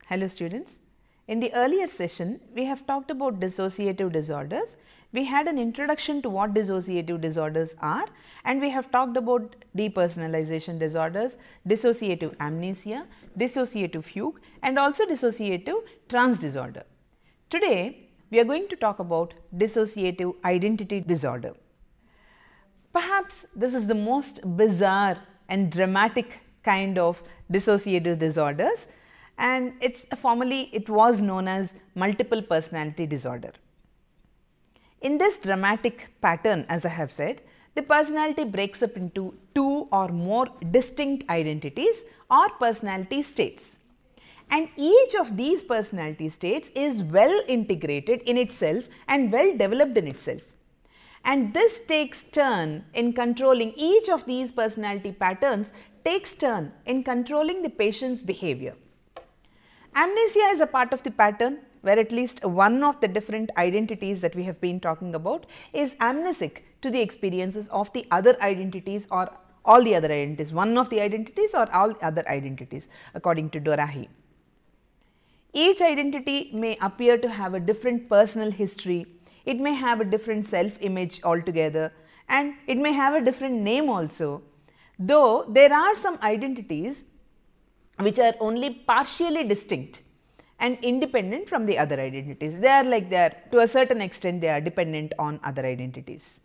Hello students. In the earlier session, we have talked about dissociative disorders. We had an introduction to what dissociative disorders are, and we have talked about depersonalization disorders, dissociative amnesia, dissociative fugue, and also dissociative trance disorder. Today, we are going to talk about dissociative identity disorder. Perhaps this is the most bizarre and dramatic kind of dissociative disorders, and formerly it was known as multiple personality disorder. In this dramatic pattern, as I have said, the personality breaks up into two or more distinct identities or personality states, and each of these personality states is well integrated in itself and well developed in itself. And this takes turn in controlling, each of these personality patterns takes turn in controlling the patient's behavior. Amnesia is a part of the pattern where at least one of the different identities that we have been talking about is amnesic to the experiences of the other identities or all the other identities, one of the identities or all other identities according to Dorahi. Each identity may appear to have a different personal history, it may have a different self-image altogether, and it may have a different name also, though there are some identities which are only partially distinct and independent from the other identities. They are to a certain extent they are dependent on other identities.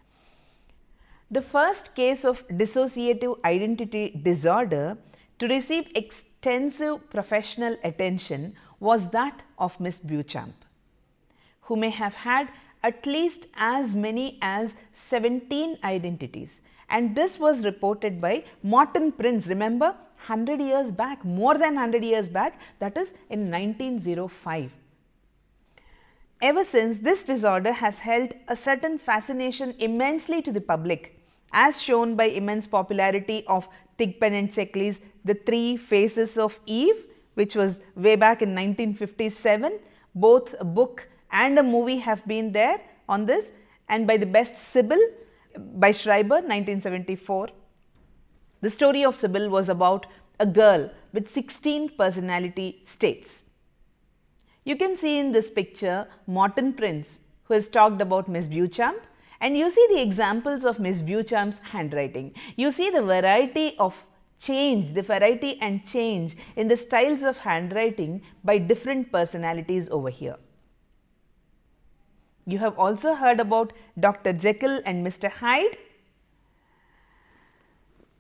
The first case of dissociative identity disorder to receive extensive professional attention was that of Miss Beauchamp, who may have had at least as many as 17 identities, and this was reported by Martin Prince, remember, 100 years back, more than 100 years back, that is in 1905. Ever since, this disorder has held a certain fascination immensely to the public, as shown by immense popularity of Thigpen and Checkley's The Three Faces of Eve, which was way back in 1957. Both a book and a movie have been there on this, and by the best Sybil by Schreiber, 1974. The story of Sybil was about a girl with 16 personality states. You can see in this picture Martin Prince, who has talked about Miss Beauchamp, and you see the examples of Miss Beauchamp's handwriting. You see the variety of change, the variety and change in the styles of handwriting by different personalities over here. You have also heard about Dr. Jekyll and Mr. Hyde.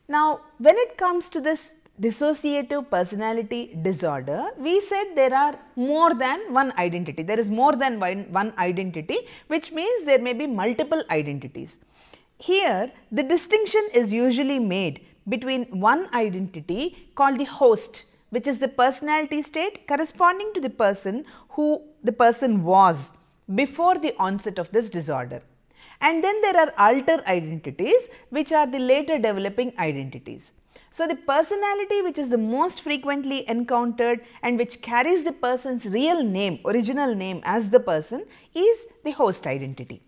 Now, when it comes to this dissociative personality disorder, we said there are more than one identity. There is more than one identity, which means there may be multiple identities. Here, the distinction is usually made between one identity called the host, which is the personality state corresponding to the person who the person was before the onset of this disorder. And then there are alter identities, which are the later developing identities. So, the personality which is the most frequently encountered and which carries the person's real name, original name as the person, is the host identity.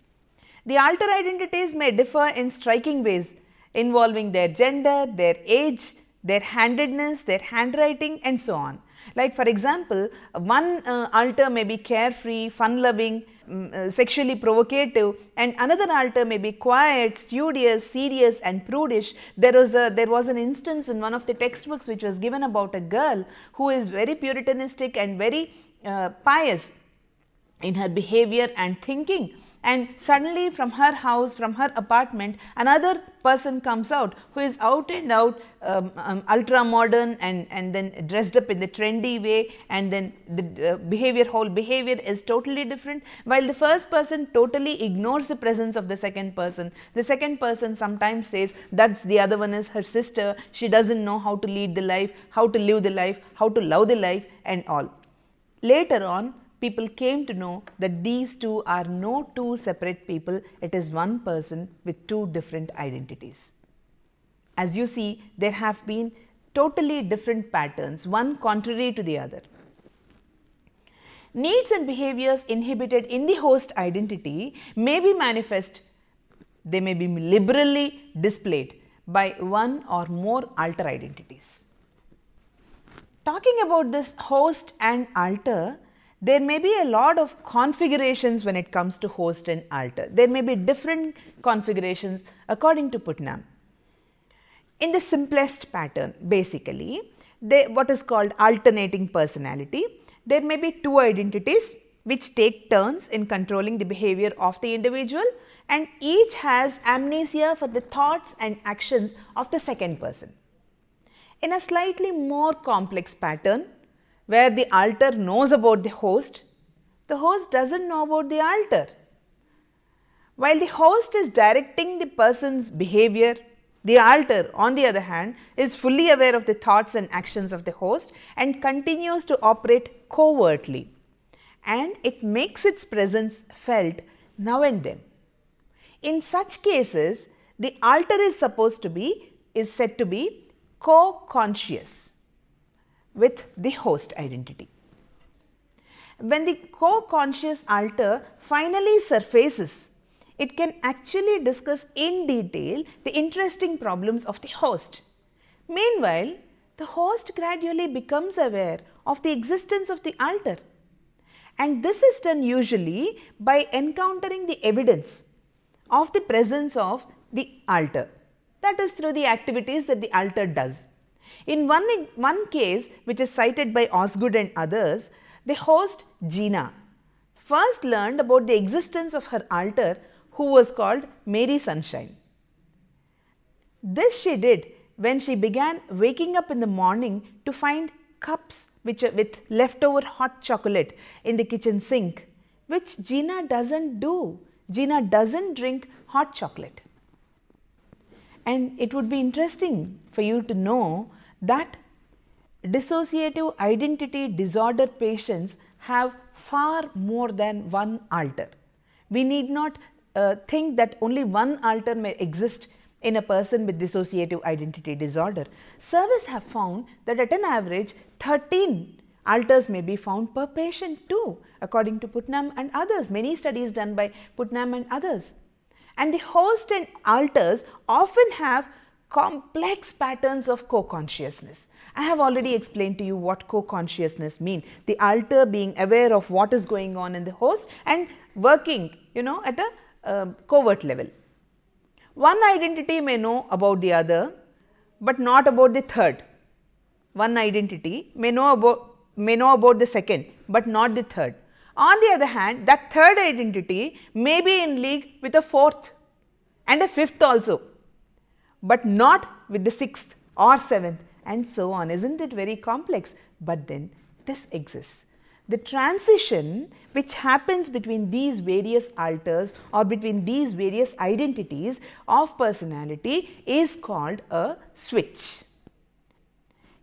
The alter identities may differ in striking ways involving their gender, their age, their handedness, their handwriting, and so on. Like for example, one alter may be carefree, fun-loving, sexually provocative, and another alter may be quiet, studious, serious, and prudish. There was an instance in one of the textbooks which was given about a girl who is very puritanistic and very pious in her behavior and thinking. And suddenly from her house, from her apartment, another person comes out who is out and out ultra modern and then dressed up in the trendy way, and then the whole behavior is totally different, while the first person totally ignores the presence of the second person. The second person sometimes says that the other one is her sister, she doesn't know how to lead the life, how to live the life, how to love the life, and all. Later on, people came to know that these two are no two separate people, it is one person with two different identities. As you see, there have been totally different patterns, one contrary to the other. Needs and behaviors inhibited in the host identity may be manifest, they may be liberally displayed by one or more alter identities. talking about this host and alter, there may be a lot of configurations when it comes to host and alter. There may be different configurations according to Putnam. In the simplest pattern, basically, what is called alternating personality, there may be two identities which take turns in controlling the behavior of the individual, and each has amnesia for the thoughts and actions of the second person. In a slightly more complex pattern, where the alter knows about the host does not know about the alter. While the host is directing the person's behavior, the alter, on the other hand, is fully aware of the thoughts and actions of the host and continues to operate covertly, and it makes its presence felt now and then. In such cases, the alter is said to be co-conscious with the host identity. When the co-conscious alter finally surfaces, it can actually discuss in detail the interesting problems of the host. Meanwhile, the host gradually becomes aware of the existence of the alter, and this is done usually by encountering the evidence of the presence of the alter, that is through the activities that the alter does. In one case, which is cited by Osgood and others, the host Gina first learned about the existence of her alter, who was called Mary Sunshine. This she did when she began waking up in the morning to find cups with leftover hot chocolate in the kitchen sink, which Gina doesn't do. Gina doesn't drink hot chocolate. And it would be interesting for you to know that dissociative identity disorder patients have far more than one alter. We need not think that only one alter may exist in a person with dissociative identity disorder. Surveys have found that at an average 13 alters may be found per patient too, according to Putnam and others, many studies done by Putnam and others. And the host and alters often have complex patterns of co-consciousness. I have already explained to you what co-consciousness means, the alter being aware of what is going on in the host and working, at a covert level. One identity may know about the other, but not about the third. One identity may know about the second, but not the third. On the other hand, that third identity may be in league with a fourth and a fifth also, but not with the sixth or seventh, and so on. Isn't it very complex? But then this exists. The transition which happens between these various alters or between these various identities of personality is called a switch.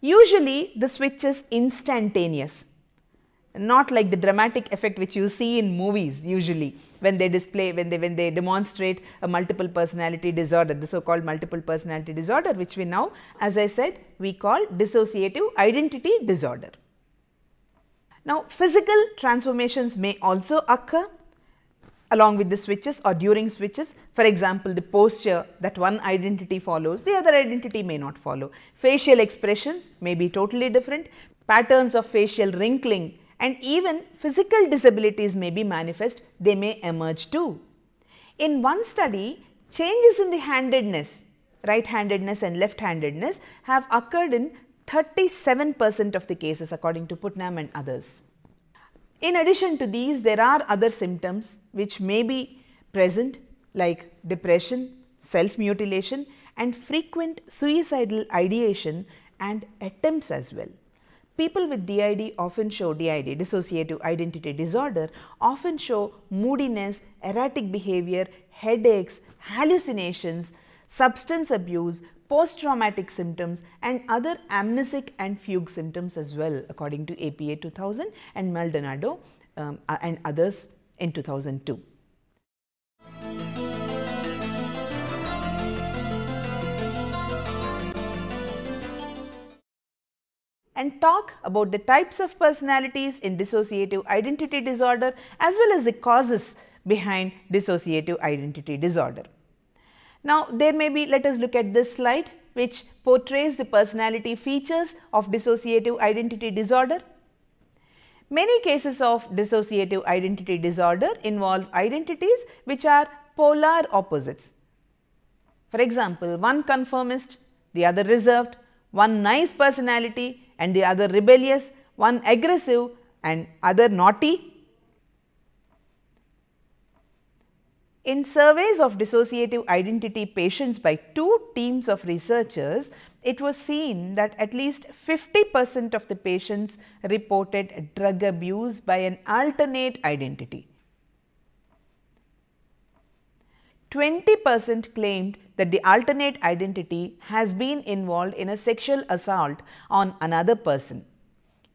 Usually the switch is instantaneous, not like the dramatic effect which you see in movies usually when they demonstrate a multiple personality disorder, the so called multiple personality disorder, which we now, as I said, we call dissociative identity disorder. Now, physical transformations may also occur along with the switches or during switches. For example, the posture that one identity follows, the other identity may not follow. Facial expressions may be totally different, patterns of facial wrinkling, and even physical disabilities may be manifest, they may emerge too. In one study, changes in the handedness, right-handedness and left-handedness have occurred in 37% of the cases according to Putnam and others. In addition to these, there are other symptoms which may be present like depression, self-mutilation and frequent suicidal ideation and attempts as well. People with DID often show dissociative identity disorder, often show moodiness, erratic behavior, headaches, hallucinations, substance abuse, post-traumatic symptoms and other amnesic and fugue symptoms as well, according to APA 2000 and Maldonado and others in 2002. And talk about the types of personalities in dissociative identity disorder as well as the causes behind dissociative identity disorder. Now, there may be, let us look at this slide. which portrays the personality features of dissociative identity disorder. Many cases of dissociative identity disorder involve identities which are polar opposites. For example, one conformist, the other reserved, one nice personality and the other rebellious, one aggressive and other naughty. In surveys of dissociative identity patients by two teams of researchers, it was seen that at least 50% of the patients reported drug abuse by an alternate identity. 20% claimed that the alternate identity has been involved in a sexual assault on another person.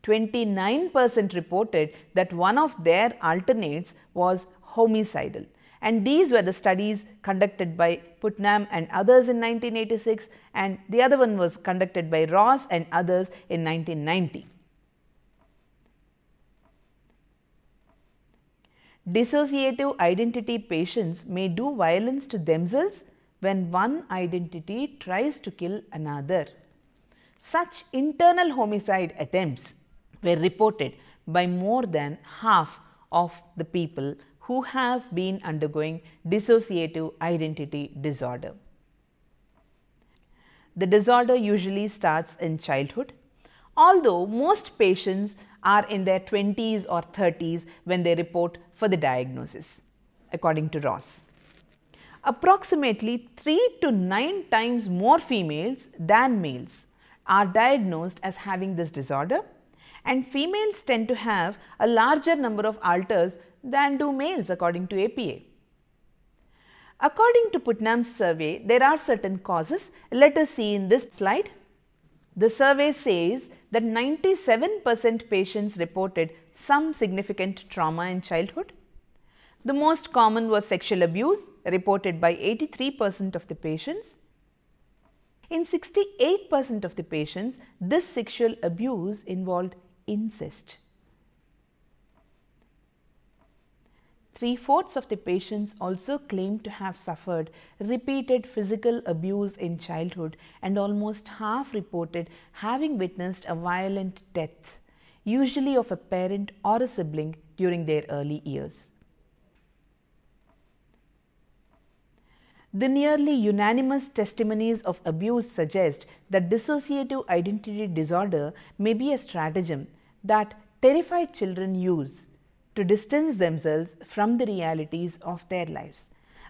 29% reported that one of their alternates was homicidal. And these were the studies conducted by Putnam and others in 1986, and the other one was conducted by Ross and others in 1990. Dissociative identity patients may do violence to themselves when one identity tries to kill another. Such internal homicide attempts were reported by more than half of the people who have been undergoing dissociative identity disorder. The disorder usually starts in childhood, although most patients are in their 20s or 30s when they report for the diagnosis, according to Ross. Approximately 3 to 9 times more females than males are diagnosed as having this disorder, and females tend to have a larger number of alters than do males, according to APA. According to Putnam's survey, there are certain causes. Let us see in this slide. The survey says that 97% patients reported some significant trauma in childhood. The most common was sexual abuse, reported by 83% of the patients. In 68% of the patients, this sexual abuse involved incest. 3/4 of the patients also claimed to have suffered repeated physical abuse in childhood, and almost half reported having witnessed a violent death, usually of a parent or a sibling during their early years. The nearly unanimous testimonies of abuse suggest that dissociative identity disorder may be a stratagem that terrified children use to distance themselves from the realities of their lives,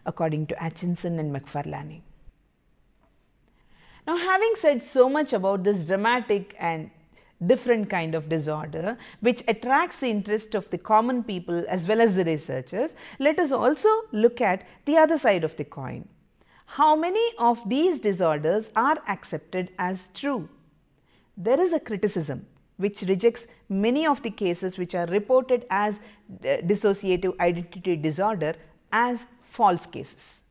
according to Atchison and McFarlane. Now, having said so much about this dramatic and different kind of disorder which attracts the interest of the common people as well as the researchers, let us also look at the other side of the coin. How many of these disorders are accepted as true? There is a criticism which rejects many of the cases which are reported as dissociative identity disorder as false cases.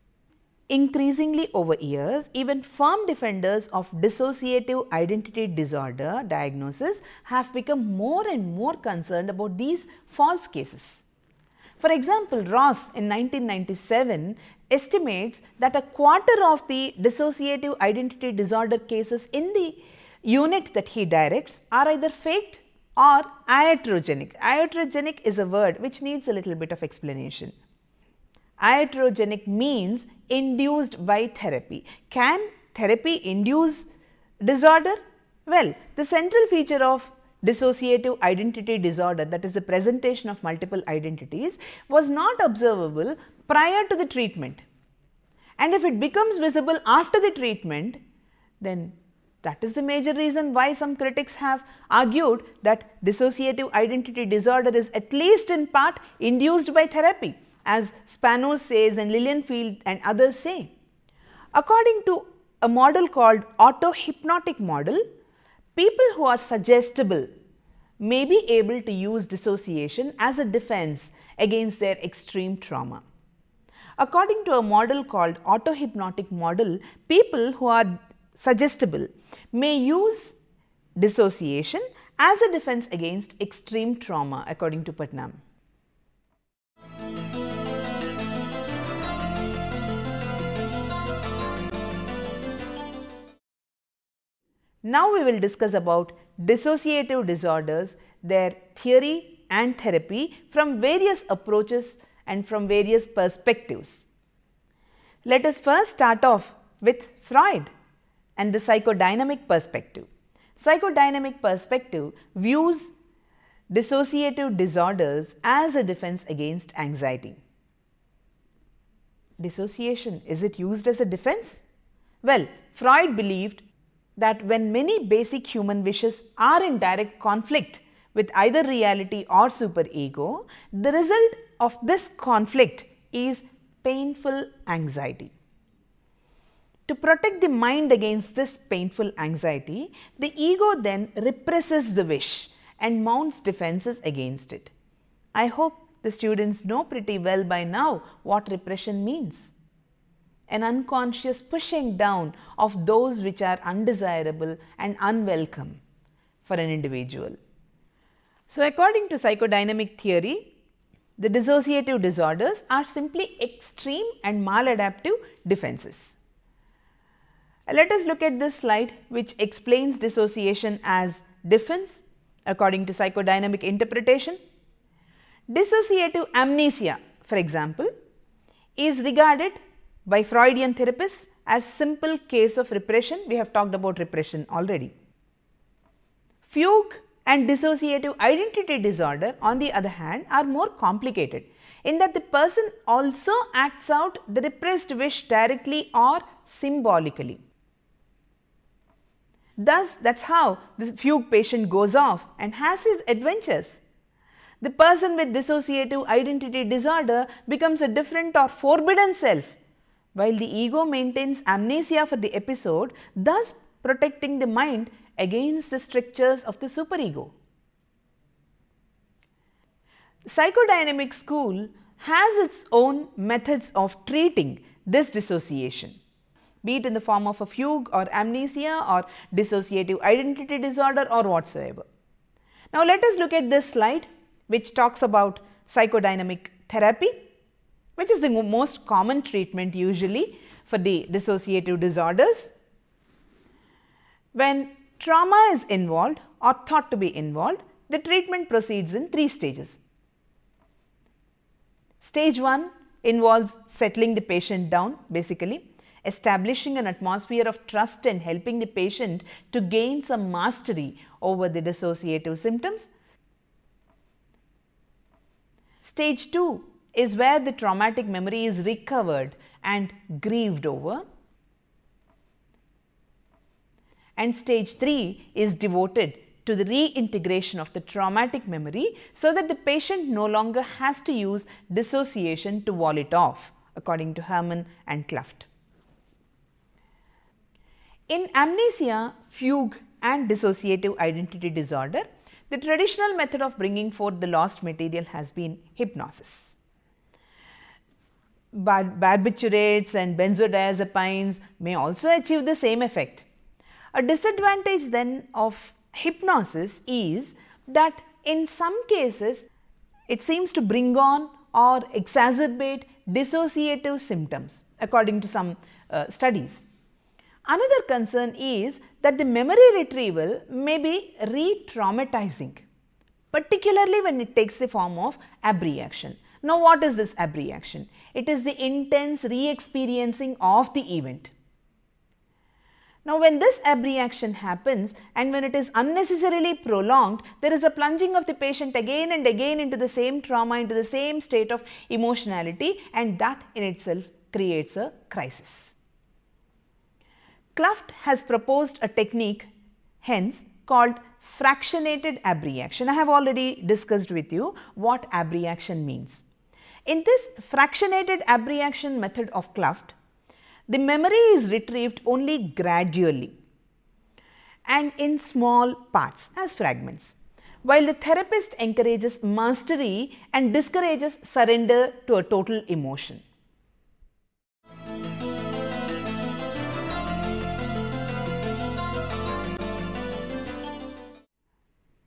Increasingly over years, even firm defenders of dissociative identity disorder diagnosis have become more and more concerned about these false cases. For example, Ross in 1997 estimates that a quarter of the dissociative identity disorder cases in the unit that he directs are either faked or iatrogenic. Iatrogenic is a word which needs a little bit of explanation. Iatrogenic means induced by therapy. Can therapy induce disorder? Well, the central feature of dissociative identity disorder, that is the presentation of multiple identities, was not observable prior to the treatment. And if it becomes visible after the treatment, then that is the major reason why some critics have argued that dissociative identity disorder is at least in part induced by therapy, as Spanos says and Lilienfeld and others say. According to a model called auto-hypnotic model, people who are suggestible may be able to use dissociation as a defense against their extreme trauma. According to a model called auto-hypnotic model, people who are suggestible may use dissociation as a defense against extreme trauma, according to Putnam. Now we will discuss about dissociative disorders, their theory and therapy from various approaches and from various perspectives. Let us first start off with Freud and the psychodynamic perspective. Psychodynamic perspective views dissociative disorders as a defense against anxiety. Dissociation, is it used as a defense? Well, Freud believed that when many basic human wishes are in direct conflict with either reality or superego, the result of this conflict is painful anxiety. To protect the mind against this painful anxiety, the ego then represses the wish and mounts defenses against it. I hope the students know pretty well by now what repression means. An unconscious pushing down of those which are undesirable and unwelcome for an individual. So, according to psychodynamic theory, the dissociative disorders are simply extreme and maladaptive defenses. Let us look at this slide which explains dissociation as defense according to psychodynamic interpretation. Dissociative amnesia, for example, is regarded by Freudian therapists as simple case of repression. We have talked about repression already. Fugue and dissociative identity disorder, on the other hand, are more complicated in that the person also acts out the repressed wish directly or symbolically. Thus, that is how the fugue patient goes off and has his adventures. The person with dissociative identity disorder becomes a different or forbidden self, while the ego maintains amnesia for the episode, thus protecting the mind against the strictures of the superego. Psychodynamic school has its own methods of treating this dissociation, be it in the form of a fugue or amnesia or dissociative identity disorder or whatsoever. Now, let us look at this slide which talks about psychodynamic therapy, which is the most common treatment usually for the dissociative disorders. When trauma is involved or thought to be involved, the treatment proceeds in 3 stages. Stage 1 involves settling the patient down, basically establishing an atmosphere of trust and helping the patient to gain some mastery over the dissociative symptoms. Stage 2 is where the traumatic memory is recovered and grieved over. And stage 3 is devoted to the reintegration of the traumatic memory so that the patient no longer has to use dissociation to wall it off, according to Herman and Kluft. In amnesia, fugue and dissociative identity disorder, the traditional method of bringing forth the lost material has been hypnosis. Barbiturates and benzodiazepines may also achieve the same effect. A disadvantage then of hypnosis is that in some cases it seems to bring on or exacerbate dissociative symptoms, according to some studies. Another concern is that the memory retrieval may be re-traumatizing, particularly when it takes the form of abreaction. Now, what is this abreaction? It is the intense re-experiencing of the event. Now, when this abreaction happens and when it is unnecessarily prolonged, there is a plunging of the patient again and again into the same trauma, into the same state of emotionality, and that in itself creates a crisis. Kluft has proposed a technique hence called fractionated abreaction. I have already discussed with you what abreaction means. In this fractionated abreaction method of Kluft, the memory is retrieved only gradually and in small parts as fragments, while the therapist encourages mastery and discourages surrender to a total emotion.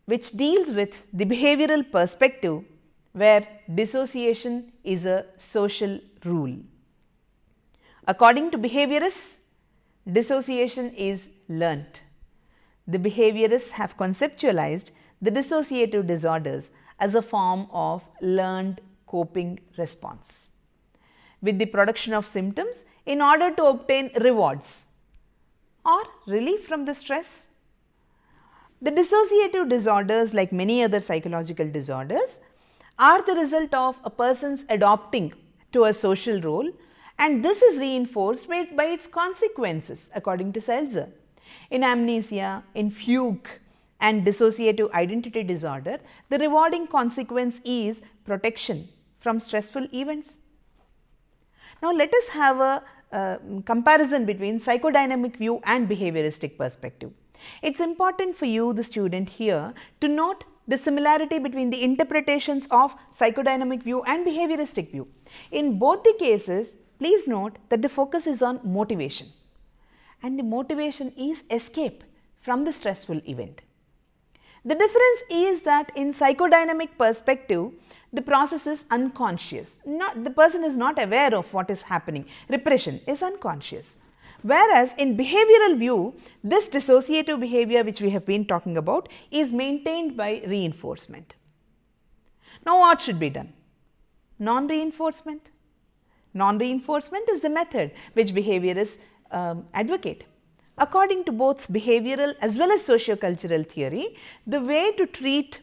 Which deals with the behavioral perspective where dissociation is a social rule. According to behaviorists, dissociation is learnt. the behaviorists have conceptualized the dissociative disorders as a form of learned coping response, with the production of symptoms in order to obtain rewards or relief from the stress. The dissociative disorders, like many other psychological disorders, are the result of a person's adopting to a social role, and this is reinforced by its consequences according to Seltzer. In amnesia, in fugue and dissociative identity disorder, the rewarding consequence is protection from stressful events. Now, let us have a comparison between psychodynamic view and behavioristic perspective. It is important for you, the student here, to note the similarity between the interpretations of psychodynamic view and behavioristic view. In both the cases, please note that the focus is on motivation, and the motivation is escape from the stressful event. The difference is that in psychodynamic perspective, the process is unconscious. The person is not aware of what is happening. Repression is unconscious. Whereas in behavioral view, this dissociative behavior which we have been talking about is maintained by reinforcement. Now, what should be done? Non-reinforcement. Non-reinforcement is the method which behaviorists advocate. According to both behavioral as well as sociocultural theory, the way to treat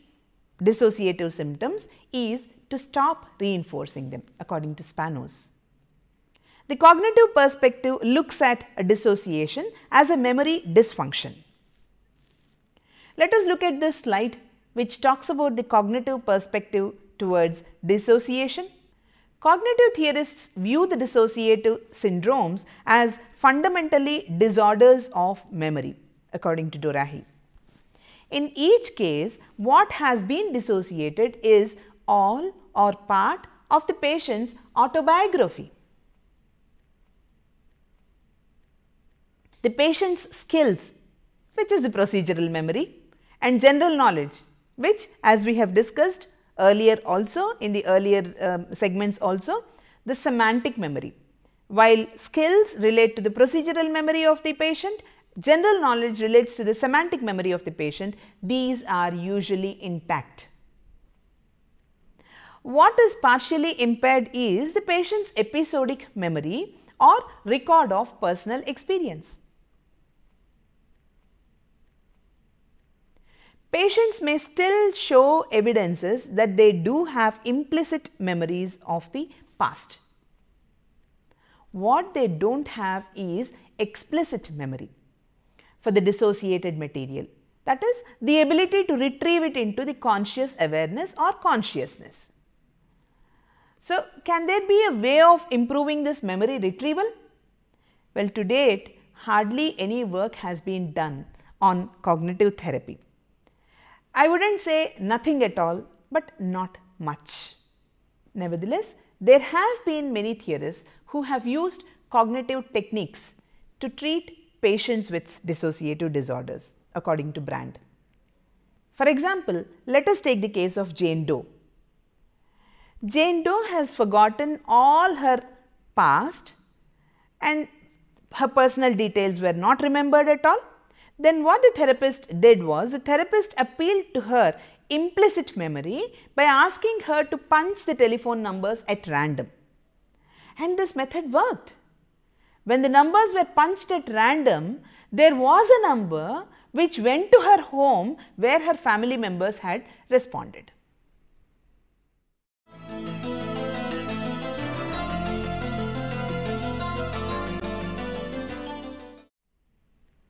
dissociative symptoms is to stop reinforcing them, according to Spanos. The cognitive perspective looks at a dissociation as a memory dysfunction. Let us look at this slide which talks about the cognitive perspective towards dissociation. Cognitive theorists view the dissociative syndromes as fundamentally disorders of memory, according to Dorahi. In each case, what has been dissociated is all or part of the patient's autobiography. The patient's skills, which is the procedural memory, and general knowledge, which, as we have discussed earlier also in the earlier segments also, the semantic memory. While skills relate to the procedural memory of the patient, general knowledge relates to the semantic memory of the patient. These are usually intact. What is partially impaired is the patient's episodic memory or record of personal experience. Patients may still show evidences that they do have implicit memories of the past. What they do not have is explicit memory for the dissociated material, that is, the ability to retrieve it into the conscious awareness or consciousness. So, can there be a way of improving this memory retrieval? Well, to date, hardly any work has been done on cognitive therapy. I would not say nothing at all, but not much. Nevertheless, there have been many theorists who have used cognitive techniques to treat patients with dissociative disorders, according to Brand. For example, let us take the case of Jane Doe. Jane Doe has forgotten all her past and her personal details were not remembered at all. Then what the therapist did was, the therapist appealed to her implicit memory by asking her to punch the telephone numbers at random. And this method worked. When the numbers were punched at random, there was a number which went to her home where her family members had responded.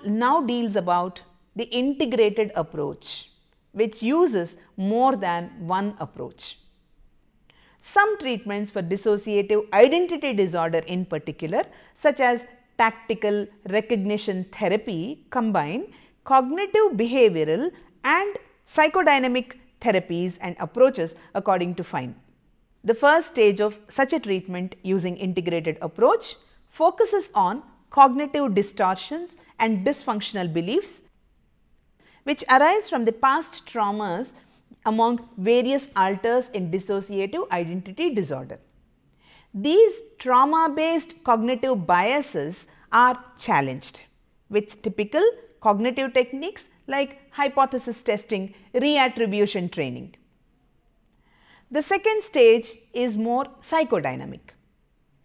Now deals about the integrated approach, which uses more than one approach. Some treatments for dissociative identity disorder in particular, such as tactical recognition therapy, combine cognitive behavioral and psychodynamic therapies and approaches according to Fine. The first stage of such a treatment using integrated approach focuses on cognitive distortions and dysfunctional beliefs which arise from the past traumas among various alters in dissociative identity disorder. These trauma-based cognitive biases are challenged with typical cognitive techniques like hypothesis testing, reattribution training. The second stage is more psychodynamic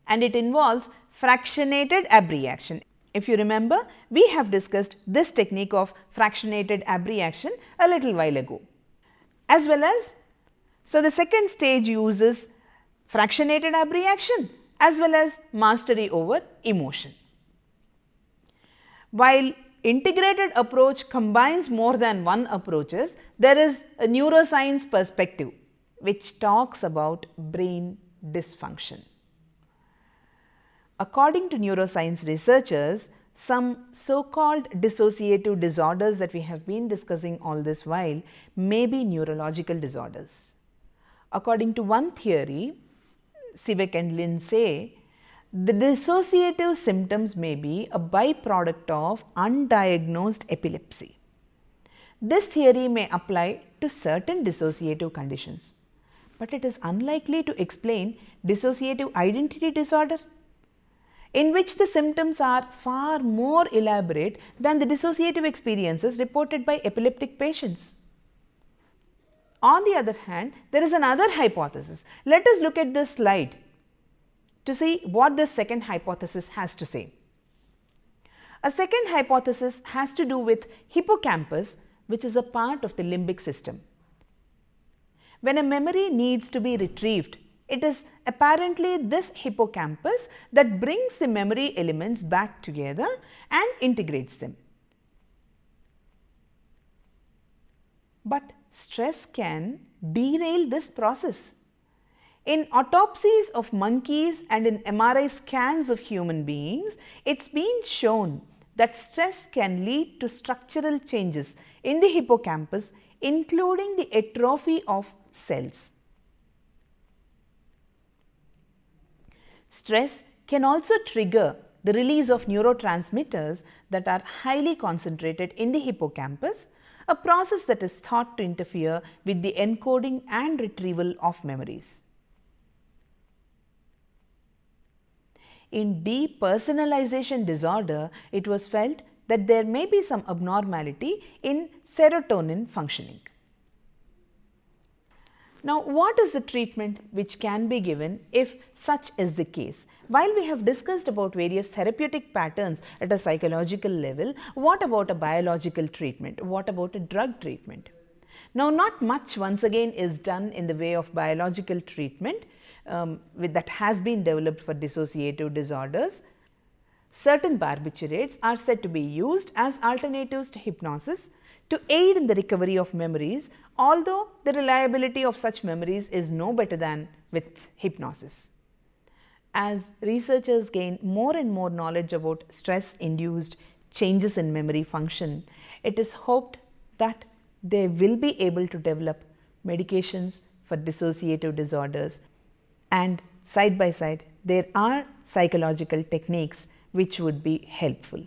and it involves fractionated abreaction. If you remember, we have discussed this technique of fractionated abreaction a little while ago. As well as, so the second stage uses fractionated abreaction as well as mastery over emotion. While integrated approach combines more than one approaches, there is a neuroscience perspective which talks about brain dysfunction. According to neuroscience researchers, some so-called dissociative disorders that we have been discussing all this while may be neurological disorders. According to one theory, Sivek and Lin say, the dissociative symptoms may be a byproduct of undiagnosed epilepsy. This theory may apply to certain dissociative conditions, but it is unlikely to explain dissociative identity disorder, in which the symptoms are far more elaborate than the dissociative experiences reported by epileptic patients. On the other hand, there is another hypothesis. Let us look at this slide to see what this second hypothesis has to say. A second hypothesis has to do with hippocampus, which is a part of the limbic system. When a memory needs to be retrieved, it is apparently this hippocampus that brings the memory elements back together and integrates them. But stress can derail this process. In autopsies of monkeys and in MRI scans of human beings, it's been shown that stress can lead to structural changes in the hippocampus, including the atrophy of cells. Stress can also trigger the release of neurotransmitters that are highly concentrated in the hippocampus, a process that is thought to interfere with the encoding and retrieval of memories. In depersonalization disorder, it was felt that there may be some abnormality in serotonin functioning. Now, what is the treatment which can be given if such is the case? While we have discussed about various therapeutic patterns at a psychological level, what about a biological treatment? What about a drug treatment? Now, not much once again is done in the way of biological treatment that has been developed for dissociative disorders. Certain barbiturates are said to be used as alternatives to hypnosis to aid in the recovery of memories, although the reliability of such memories is no better than with hypnosis. As researchers gain more and more knowledge about stress-induced changes in memory function, it is hoped that they will be able to develop medications for dissociative disorders, and side by side there are psychological techniques which would be helpful.